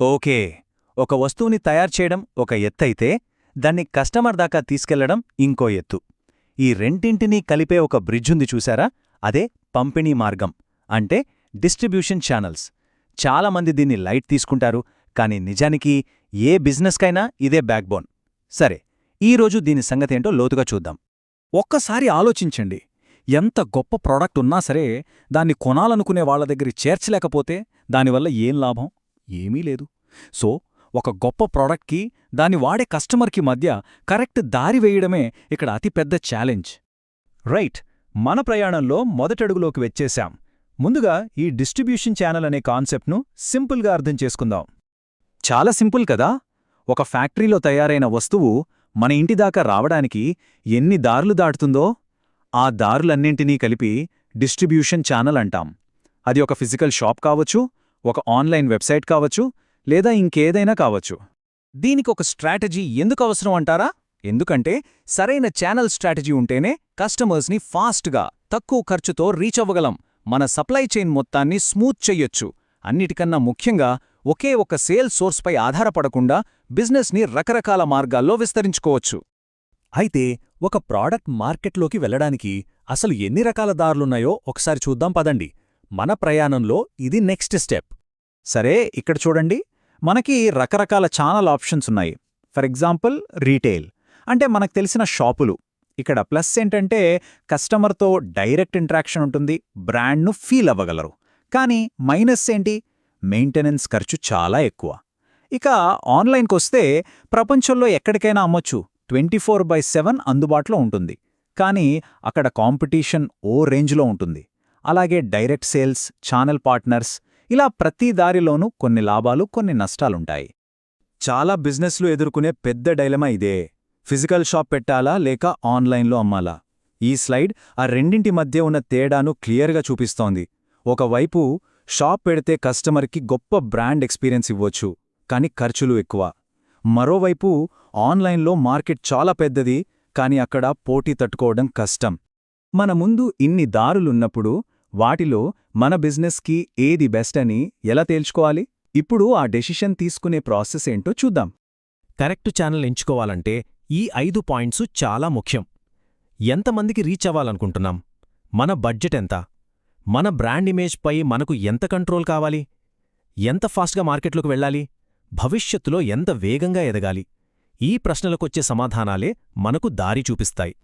Okay. ఒక వస్తువుని తయారు చేయడం ఒక ఎత్తైతే, దాన్ని కస్టమర్ దాకా తీసుకెళ్లడం ఇంకో ఎత్తు. ఈ రెండింటినీ కలిపే ఒక బ్రిడ్జుంది చూశారా? అదే పంపిణీ మార్గం, అంటే డిస్ట్రిబ్యూషన్ ఛానల్స్. చాలామంది దీన్ని లైట్ తీసుకుంటారు, కానీ నిజానికి ఏ బిజినెస్కైనా ఇదే బ్యాక్బోన్. సరే, ఈరోజు దీని సంగతేంటో లోతుగా చూద్దాం. ఒక్కసారి ఆలోచించండి. ఎంత గొప్ప ప్రోడక్ట్ ఉన్నా సరే, దాన్ని కొనాలనుకునే వాళ్ల దగ్గరికి చేర్చలేకపోతే దానివల్ల ఏం లాభం? ఏమీ లేదు. సో, ఒక గొప్ప ప్రోడక్ట్కి దాన్ని వాడే కస్టమర్కి మధ్య కరెక్ట్ దారి వేయడమే ఇక్కడ అతిపెద్ద ఛాలెంజ్. రైట్. మన ప్రయాణంలో మొదటడుగులోకి వచ్చేశాం. ముందుగా ఈ డిస్ట్రిబ్యూషన్ ఛానల్ అనే కాన్సెప్ట్ను సింపుల్గా అర్థం చేసుకుందాం. చాలా సింపుల్ కదా. ఒక ఫ్యాక్టరీలో తయారైన వస్తువు మన ఇంటిదాకా రావడానికి ఎన్ని దారులు దాటుతుందో ఆ దారులన్నింటినీ కలిపి డిస్ట్రిబ్యూషన్ ఛానల్ అంటాం. అది ఒక ఫిజికల్ షాప్ కావచ్చు, ఒక ఆన్లైన్ వెబ్సైట్ కావచ్చు, లేదా ఇంకేదైనా కావచ్చు. దీనికొక స్ట్రాటజీ ఎందుకు అవసరం అంటారా? ఎందుకంటే సరైన ఛానల్ స్ట్రాటజీ ఉంటేనే కస్టమర్స్ని ఫాస్ట్గా, తక్కువ ఖర్చుతో రీచ్ అవ్వగలం. మన సప్లై చైన్ మొత్తాన్ని స్మూత్ చెయ్యొచ్చు. అన్నిటికన్నా ముఖ్యంగా ఒకే ఒక సేల్స్ సోర్స్పై ఆధారపడకుండా బిజినెస్ని రకరకాల మార్గాల్లో విస్తరించుకోవచ్చు. అయితే ఒక ప్రోడక్ట్ మార్కెట్లోకి వెళ్లడానికి అసలు ఎన్ని రకాల దారులున్నాయో ఒకసారి చూద్దాం పదండి. మన ప్రయాణంలో ఇది నెక్స్ట్ స్టెప్. సరే, ఇక్కడ చూడండి. మనకి రకరకాల ఛానల్ ఆప్షన్స్ ఉన్నాయి. ఫర్ ఎగ్జాంపుల్ రీటైల్ అంటే మనకు తెలిసిన షాపులు. ఇక్కడ ప్లస్ ఏంటంటే కస్టమర్తో డైరెక్ట్ ఇంటరాక్షన్ ఉంటుంది, బ్రాండ్ను ఫీల్ అవ్వగలరు. కానీ మైనస్ ఏంటి? మెయింటెనెన్స్ ఖర్చు చాలా ఎక్కువ. ఇక ఆన్లైన్కొస్తే ప్రపంచంలో ఎక్కడికైనా అమ్మొచ్చు, 24/7 అందుబాటులో ఉంటుంది. కానీ అక్కడ కాంపిటీషన్ ఓ రేంజ్లో ఉంటుంది. అలాగే డైరెక్ట్ సేల్స్, ఛానల్ పార్ట్నర్స్, ఇలా ప్రతి దారిలోనూ కొన్ని లాభాలు, కొన్ని నష్టాలుంటాయి. చాలా బిజినెస్లు ఎదుర్కొనే పెద్ద డైలమా ఇదే. ఫిజికల్ షాప్ పెట్టాలా లేక ఆన్లైన్లో అమ్మాలా? ఈ స్లైడ్ ఆ రెండింటి మధ్య ఉన్న తేడాను క్లియర్గా చూపిస్తోంది. ఒకవైపు షాప్ పెడితే కస్టమర్కి గొప్ప బ్రాండ్ ఎక్స్పీరియన్స్ ఇవ్వొచ్చు, కానీ ఖర్చులు ఎక్కువ. మరోవైపు ఆన్లైన్లో మార్కెట్ చాలా పెద్దది, కానీ అక్కడ పోటీ తట్టుకోవడం కష్టం. మన ముందు ఇన్ని దారులున్నప్పుడు వాటిలో మన బిజినెస్కి ఏది బెస్ట్ అని ఎలా తేల్చుకోవాలి? ఇప్పుడు ఆ డెసిషన్ తీసుకునే ప్రాసెస్ ఏంటో చూద్దాం. కరెక్ట్ ఛానల్ ఎంచుకోవాలంటే ఈ 5 పాయింట్సు చాలా ముఖ్యం. ఎంతమందికి రీచ్ అవ్వాలనుకుంటున్నాం? మన బడ్జెట్ ఎంత? మన బ్రాండ్ ఇమేజ్ పై మనకు ఎంత కంట్రోల్ కావాలి? ఎంత ఫాస్ట్గా మార్కెట్లోకి వెళ్ళాలి? భవిష్యత్తులో ఎంత వేగంగా ఎదగాలి? ఈ ప్రశ్నలకొచ్చే సమాధానాలే మనకు దారి చూపిస్తాయి.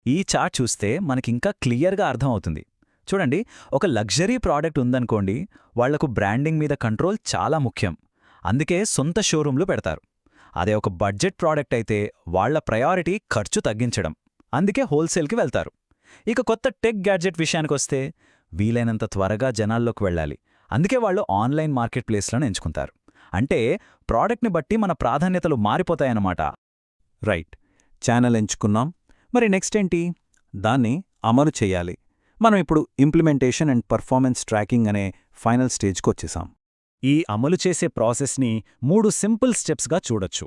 ఈ చార్ట్ చూస్తే మనకింకా క్లియర్గా అర్థమవుతుంది. చూడండి, ఒక లగ్జరీ ప్రోడక్ట్ ఉందనుకోండి, వాళ్లకు బ్రాండింగ్ మీద కంట్రోల్ చాలా ముఖ్యం. అందుకే సొంత షోరూంలు పెడతారు. అదే ఒక బడ్జెట్ ప్రోడక్ట్ అయితే వాళ్ల ప్రయారిటీ ఖర్చు తగ్గించడం. అందుకే హోల్సేల్కి వెళ్తారు. ఇక కొత్త టెక్ గ్యాడ్జెట్ విషయానికొస్తే వీలైనంత త్వరగా జనాల్లోకి వెళ్ళాలి. అందుకే వాళ్ళు ఆన్లైన్ మార్కెట్ ప్లేస్లను ఎంచుకుంటారు. అంటే ప్రోడక్ట్ని బట్టి మన ప్రాధాన్యతలు మారిపోతాయన్నమాట. Right, channel ఎంచుకున్నాం. మరి నెక్స్ట్ ఏంటి? దాన్ని అమలు చెయ్యాలి. మనం ఇప్పుడు ఇంప్లిమెంటేషన్ అండ్ పర్ఫార్మెన్స్ ట్రాకింగ్ అనే ఫైనల్ స్టేజ్కొచ్చేసాం. ఈ అమలు చేసే ప్రాసెస్ని 3 సింపుల్ స్టెప్స్గా చూడొచ్చు.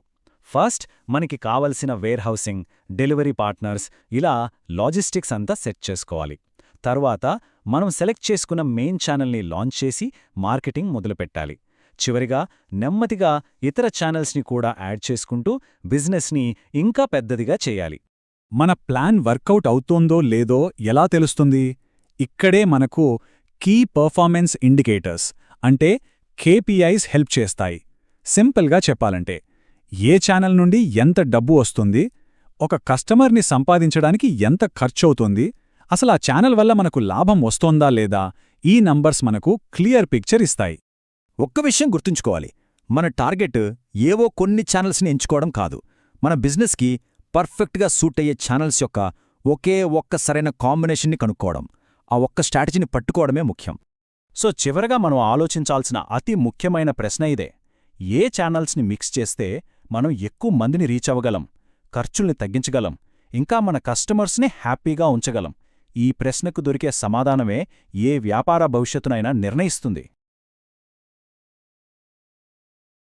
ఫస్ట్, మనకి కావలసిన వేర్హౌసింగ్, డెలివరీ పార్ట్నర్స్, ఇలా లాజిస్టిక్స్ అంతా సెట్ చేసుకోవాలి. తర్వాత మనం సెలెక్ట్ చేసుకున్న మెయిన్ ఛానల్ని లాంచ్ చేసి మార్కెటింగ్ మొదలుపెట్టాలి. చివరిగా నెమ్మదిగా ఇతర ఛానల్స్ని కూడా యాడ్ చేసుకుంటూ బిజినెస్ని ఇంకా పెద్దదిగా చేయాలి. మన ప్లాన్ వర్కౌట్ అవుతోందో లేదో ఎలా తెలుస్తుంది? ఇక్కడే మనకు కీ పర్ఫార్మెన్స్ ఇండికేటర్స్ అంటే KPIs హెల్ప్ చేస్తాయి. సింపుల్గా చెప్పాలంటే ఏ ఛానల్ నుండి ఎంత డబ్బు వస్తుంది, ఒక కస్టమర్ని సంపాదించడానికి ఎంత ఖర్చవుతుంది, అసలు ఆ ఛానల్ వల్ల మనకు లాభం వస్తోందా లేదా, ఈ నంబర్స్ మనకు క్లియర్ పిక్చర్ ఇస్తాయి. ఒక్క విషయం గుర్తుంచుకోవాలి, మన టార్గెట్ ఏవో కొన్ని ఛానల్స్ని ఎంచుకోవడం కాదు. మన బిజినెస్కి పర్ఫెక్ట్గా సూట్ అయ్యే ఛానల్స్ యొక్క ఒకే ఒక్క సరైన కాంబినేషన్ని కనుక్కోవడం, ఆ ఒక్క స్ట్రాటజీని పట్టుకోవడమే ముఖ్యం. సో చివరగా మనం ఆలోచించాల్సిన అతి ముఖ్యమైన ప్రశ్న ఇదే: ఏ ఛానల్స్ని మిక్స్ చేస్తే మనం ఎక్కువ మందిని రీచ్ అవ్వగలం, ఖర్చుల్ని తగ్గించగలం, ఇంకా మన కస్టమర్స్ని హ్యాపీగా ఉంచగలం? ఈ ప్రశ్నకు దొరికే సమాధానమే ఏ వ్యాపార భవిష్యత్తునైనా నిర్ణయిస్తుంది.